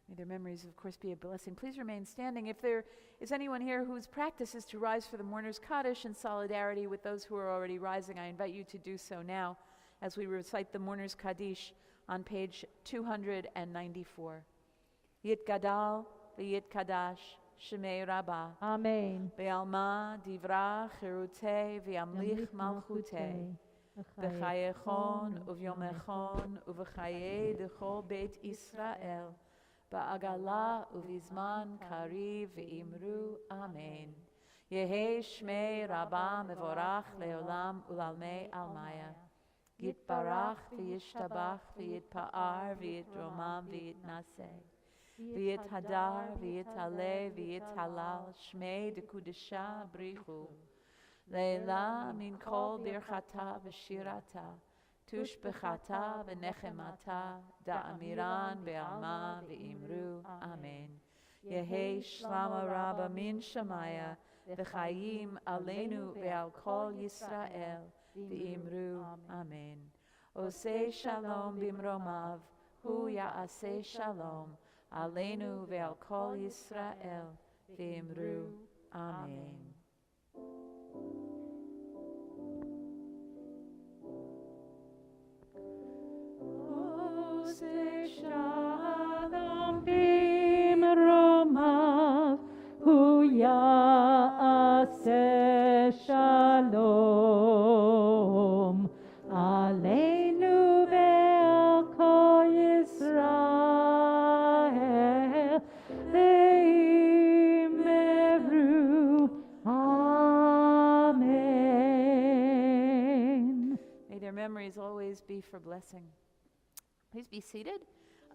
May their memories, of course, be a blessing. Please remain standing. If there is anyone here whose practice is to rise for the Mourner's Kaddish in solidarity with those who are already rising, I invite you to do so now as we recite the Mourner's Kaddish on page 294. Yitgadal v'yitkadash shemei Rabbah. Amen. Be'alma divra chirutei v'yamlich malchutei. B'chayechon uvyomechon uv'chayei dechol beit Israel. Ba'agala uvizman kariv v'imru. Amen. Yehi shmei Rabbah mevorach leolam ulalmei almaya. Yitbarach v'yishtabach v'yitpa'ar v'yitromam v'yitnaseh. V'yithadar v'yitale v'yithalal shmei dekudesha brichu. Leila min kol birchata v'shirata. Tushbechata v'nechemata da'amiran be'alma v'imru. Amen. Yehi Shlama Rabba Min Shamaya, V'chayim Aleinu Ve'al Kol Yisrael, V'imru Amen. Osei Shalom Bimromav, Hu Ya'aseh Shalom, Aleinu Ve'al Kol Yisrael, V'imru Amen. Oseh Shalom Bimromav, Hu Ya'aseh Shalom, Aleinu Ve'al Kol Yisrael, V'imru Amen. May their memories always be for blessing. Please be seated.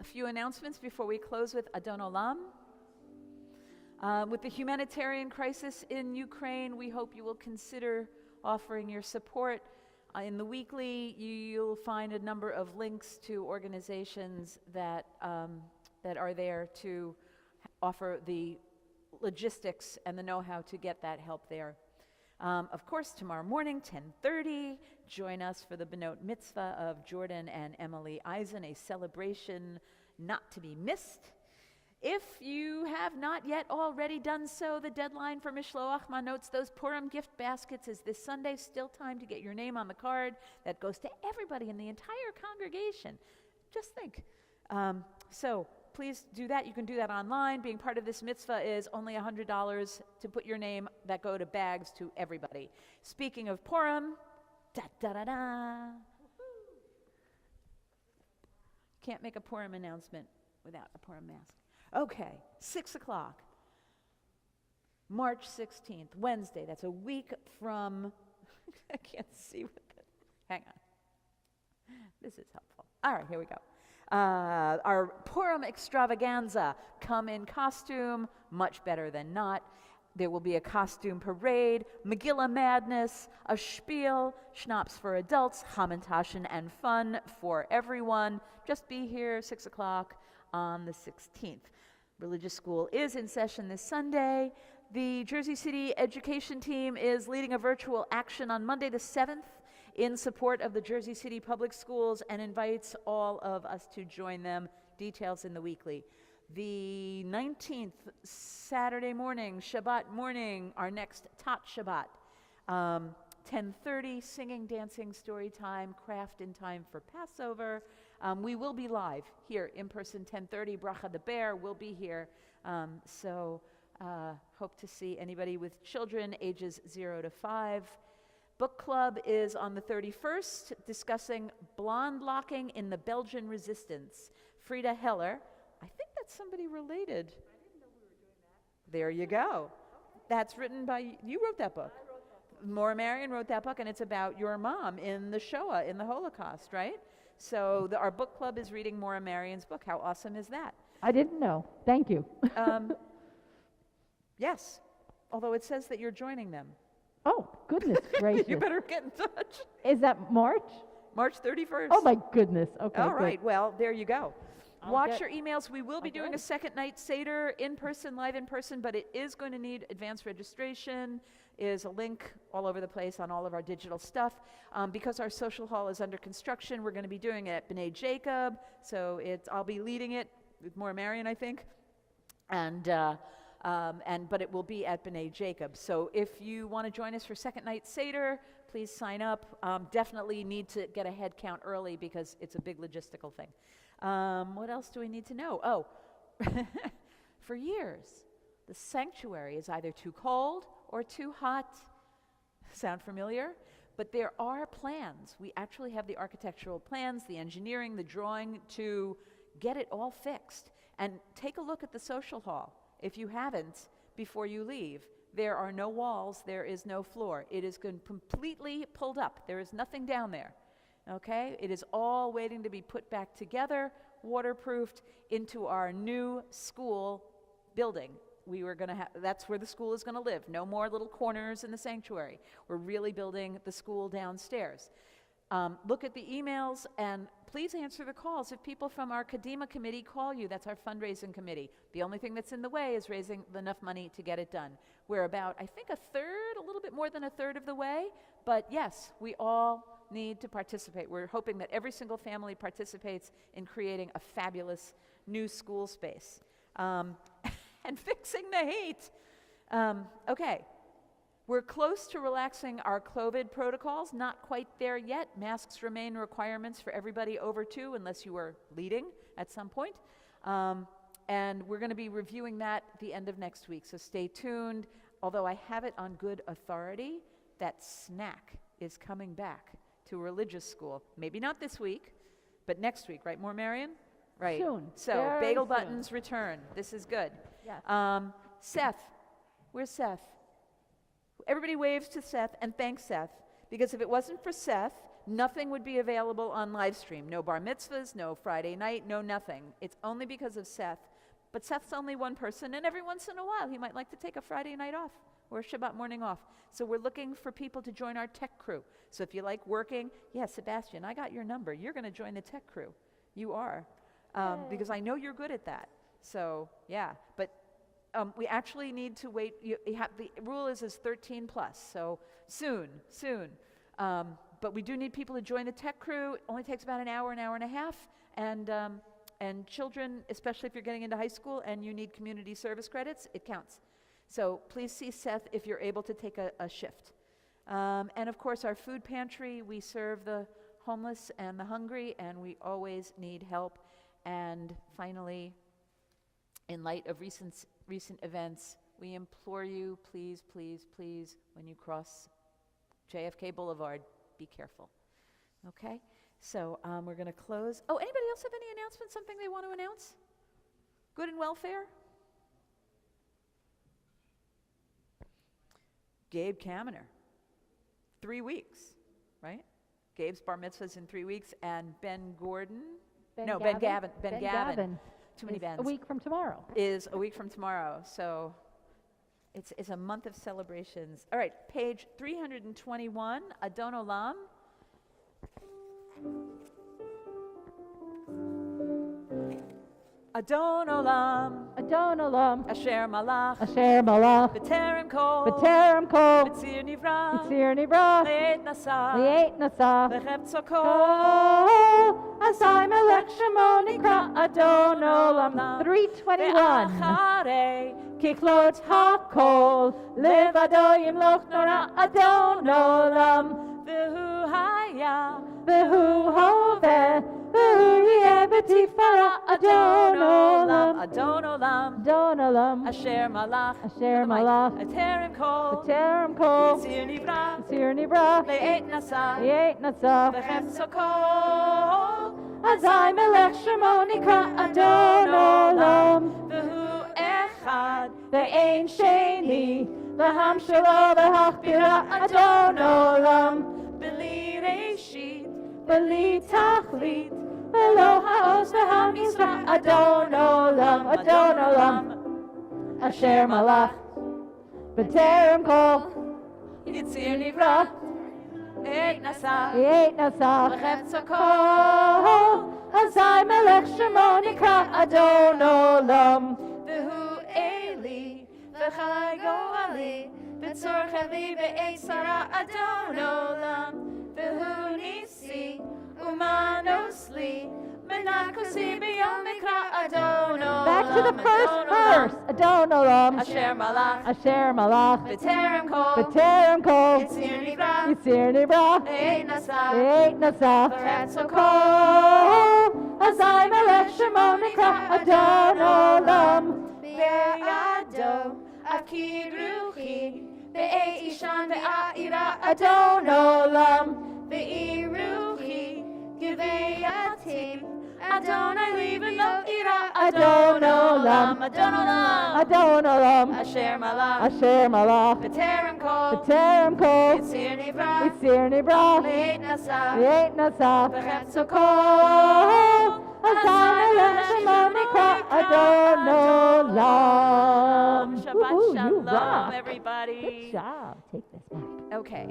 A few announcements before we close with Adon Olam. With the humanitarian crisis in Ukraine, we hope you will consider offering your support. In the weekly, you'll find a number of links to organizations that are there to offer the logistics and the know-how to get that help there. Of course, tomorrow morning, 10:30, join us for the Benot Mitzvah of Jordan and Emily Eisen, a celebration not to be missed. If you have not yet already done so, the deadline for Mishloach Manotes, those Purim gift baskets, is this Sunday. Still time to get your name on the card. That goes to everybody in the entire congregation. Just think. So please do that. You can do that online. Being part of this mitzvah is only $100 to put your name that go to bags to everybody. Speaking of Purim, da-da-da-da. Can't make a Purim announcement without a Purim mask. Okay, 6 o'clock, March 16th, Wednesday. That's a week from, I can't see what that, hang on. This is helpful. All right, here we go. Our Purim extravaganza. Come in costume, much better than not. There will be a costume parade, Megillah madness, a spiel, schnapps for adults, hamantaschen and fun for everyone. Just be here, 6 o'clock on the 16th. Religious school is in session this Sunday. The Jersey City education team is leading a virtual action on Monday the 7th in support of the Jersey City Public Schools and invites all of us to join them. Details in the weekly. The 19th, Saturday morning, Shabbat morning, our next Tat Shabbat. 10:30, singing, dancing, story time, craft in time for Passover. We will be live here in person, 10:30. Bracha the Bear will be here. So hope to see anybody with children ages 0 to 5. Book club is on the 31st, discussing blonde locking in the Belgian resistance. Frida Heller, I think that's somebody related. I didn't know we were doing that. There you go. Okay. That's written by, you wrote that book. I wrote that book. Maura Marion wrote that book, and it's about your mom in the Shoah, in the Holocaust, right? So our book club is reading Maura Marion's book. How awesome is that? I didn't know. Thank you. Yes, although it says that you're joining them. Oh, goodness gracious. You better get in touch. Is that March? March 31st. Oh, my goodness. Okay, all right, good. well, there you go. Watch get- your emails. We will be doing a second night Seder in person, live in person, but it is going to need advanced registration. Is a link all over the place on all of our digital stuff. Because our social hall is under construction, we're going to be doing it at B'nai Jacob. So I'll be leading it with Maura Marion, I think. But it will be at B'nai Jacob. So if you want to join us for second night Seder, please sign up. Definitely need to get a head count early because it's a big logistical thing. What else do we need to know? Oh, for years, the sanctuary is either too cold or too hot. Sound familiar? But there are plans. We actually have the architectural plans, the engineering, the drawing to get it all fixed. And take a look at the social hall. If you haven't, before you leave, there are no walls, there is no floor. It is completely pulled up. There is nothing down there, okay? It is all waiting to be put back together, waterproofed, into our new school building. That's where the school is gonna live. No more little corners in the sanctuary. We're really building the school downstairs. Look at the emails and please answer the calls. If people from our Kadima committee call you, that's our fundraising committee. The only thing that's in the way is raising enough money to get it done. We're about, I think, a little bit more than a third of the way, but yes, we all need to participate. We're hoping that every single family participates in creating a fabulous new school space. And fixing the heat. Okay. We're close to relaxing our COVID protocols, not quite there yet. Masks remain requirements for everybody over 2 unless you are leading at some point. And we're going to be reviewing that at the end of next week, so stay tuned. Although I have it on good authority, that snack is coming back to religious school. Maybe not this week, but next week, right, Marion? Right. Soon. So Very bagel soon. buttons return. This is good. Yes. Seth, where's Seth? Everybody waves to Seth and thanks Seth, because if it wasn't for Seth, nothing would be available on live stream. No bar mitzvahs, no Friday night, no nothing. It's only because of Seth. But Seth's only one person, and every once in a while he might like to take a Friday night off or a Shabbat morning off. So we're looking for people to join our tech crew. So if you like working, yeah, Sebastian, I got your number. You're going to join the tech crew. You are, because I know you're good at that. So yeah, but we actually need to wait. You have, the rule is 13 plus, so soon. But we do need people to join the tech crew. It only takes about an hour and a half. And children, especially if you're getting into high school and you need community service credits, it counts. So please see Seth if you're able to take a shift. And of course, our food pantry, we serve the homeless and the hungry, and we always need help. And finally, in light of recent events, we implore you, please, when you cross JFK Boulevard, be careful. Okay? So we're going to close. Oh, anybody else have any announcements, something they want to announce? Good and welfare? Gabe Kaminer. 3 weeks, right? Gabe's bar mitzvah's in 3 weeks, and Ben Gordon. Ben Gavin. Too many Bens. A week from tomorrow. Is a week from tomorrow. So it's a month of celebrations. All right, page 321, Adon Olam. Adon Olam, Adon Olam, Asher Malach, Asher Malach, B'terem Kol, B'terem Kol, B'tzir Nivra, B'tzir Nivra, Le'et Nasa, Li'et Nasa, V'cheptzo Kol, Kol, Asai Melech Shemo Nikra Adon Olam. 321. Ve'acharei, Kichlot HaKol, Levado Yimloch Nora Adon Olam, V'hu Haya, V'hu Hoveh, V'hu Yeh B'tifara Adon Olam, Adon Olam, Adon Olam, Asher Malach, Asher Malach, B'terem Kol, B'terem Kol, B'tzir Nivra, B'tzir Nivra, Le'et Nasa, Li'et Nasa, V'cheptzo Kol, Azai Melech Shemo Nikra Adon Olam, V'hu Echad, Ve'ein Sheni, V'ham Shelo V'hachbira Adon Olam, B'li Reishit, B'li Tachlit, V'lo Ha'oz V'ham Yisra Adon Olam, Adon Olam, Asher Malach, B'terem Kol, Yitzir Nivra, Le'et Nasa, Li'et Nasa, V'cheptzo Kol, Azai Melech Shemo Nikra Adon Olam, V'hu Eli, V'chai Goali, V'tzorcha li Be'et Sara Adon Olam, V'hu Nisi, Umanos li, Menakosi B'yom Mikra Adon Olam. back to the first verse, Adon Olam, Asher Malach, Asher Malach, B'terem Kol, B'terem Kol, Yitzir Nivra, Yitzir Nivra, Le'et Nasa, Li'et Nasa, V'cheptzo Kol, Azai Melech Shemo Nikra Adon Olam, Be'ado, Akid Ruchi, Be'et Ishan Be'a'ira Adon Olam, Be'iruchi, Giveyatim, Adonai Liben Lo Ira, Adon Olam, Adon Olam, Adon Olam, Asher Malach, Asher Malach, B'terem Kol, B'terem Kol, Yitzir Nivra, Yitzir Nivra, Le'et Nasa, Li'et Nasa, V'cheptzo Kol, Azai Melech Shemo Nikra Adon Olam. Shabbat Woohoo, you Shalom, rock. everybody. Good job. Take this back. Okay.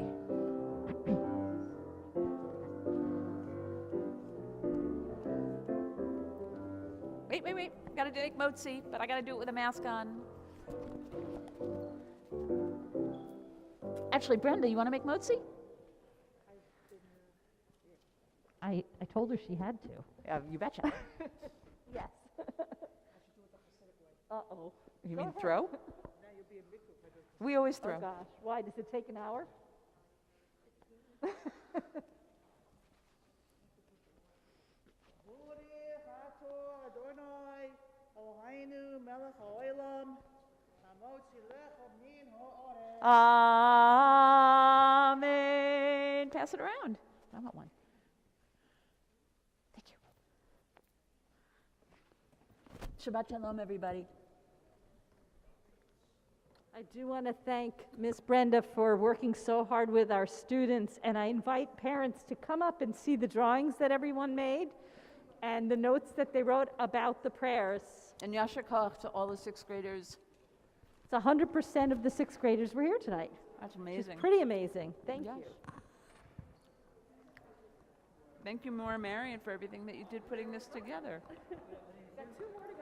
Wait. Gotta make motzi, but I gotta do it with a mask on. Actually, Brenda, you want to make motzi? I told her she had to. Yeah, you betcha. Yes. Uh-oh. You mean throw? We always throw. Oh, gosh. Why? Does it take an hour? Amen. Pass it around. I want one. Thank you. Shabbat shalom, everybody. I do want to thank Miss Brenda for working so hard with our students, and I invite parents to come up and see the drawings that everyone made and the notes that they wrote about the prayers. And Yasher Koch to all the sixth graders. It's 100% of the sixth graders were here tonight. That's Which amazing. is pretty amazing. Thank Yes. you. Thank you, Maura Marion, for everything that you did putting this together. Got two more to